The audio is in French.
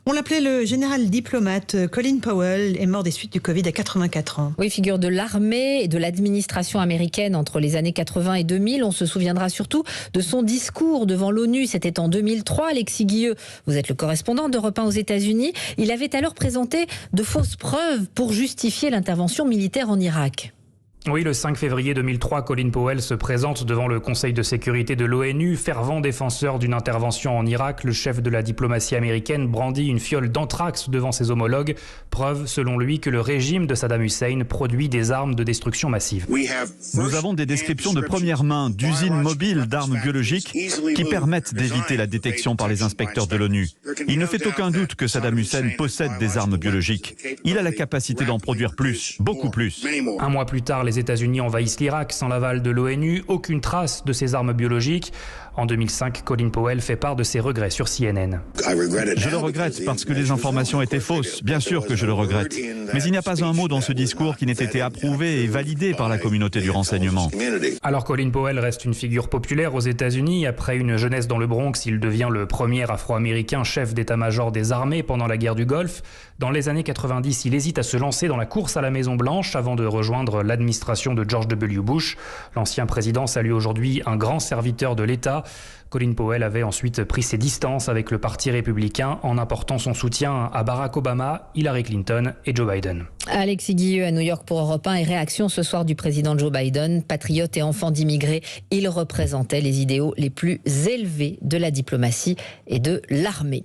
On l'appelait le général diplomate. Colin Powell est mort des suites du Covid à 84 ans. Oui, figure de l'armée et de l'administration américaine entre les années 80 et 2000. On se souviendra surtout de son discours devant l'ONU. C'était en 2003. Alexis Guilleux, vous êtes le correspondant d'Europe 1 aux États-Unis. Il avait alors présenté de fausses preuves pour justifier l'intervention militaire en Irak. Oui, le 5 février 2003, Colin Powell se présente devant le Conseil de sécurité de l'ONU. Fervent défenseur d'une intervention en Irak, le chef de la diplomatie américaine brandit une fiole d'anthrax devant ses homologues. Preuve, selon lui, que le régime de Saddam Hussein produit des armes de destruction massive. Nous avons des descriptions de première main d'usines mobiles d'armes biologiques qui permettent d'éviter la détection par les inspecteurs de l'ONU. Il ne fait aucun doute que Saddam Hussein possède des armes biologiques. Il a la capacité d'en produire plus, beaucoup plus. Un mois plus tard, les États-Unis envahissent l'Irak sans l'aval de l'ONU. Aucune trace de ces armes biologiques. En 2005, Colin Powell fait part de ses regrets sur CNN. Je le regrette parce que les informations étaient fausses. Bien sûr que je le regrette. Mais il n'y a pas un mot dans ce discours qui n'ait été approuvé et validé par la communauté du renseignement. Alors Colin Powell reste une figure populaire aux États-Unis. Après une jeunesse dans le Bronx, il devient le premier Afro-Américain chef d'état-major des armées pendant la guerre du Golfe. Dans les années 90, il hésite à se lancer dans la course à la Maison-Blanche avant de rejoindre l'administration de George W. Bush. L'ancien président salue aujourd'hui un grand serviteur de l'État. Colin Powell avait ensuite pris ses distances avec le Parti républicain en apportant son soutien à Barack Obama, Hillary Clinton et Joe Biden. Alexis Guilleux à New York pour Europe 1 et réaction ce soir du président Joe Biden. Patriote et enfant d'immigrés, il représentait les idéaux les plus élevés de la diplomatie et de l'armée.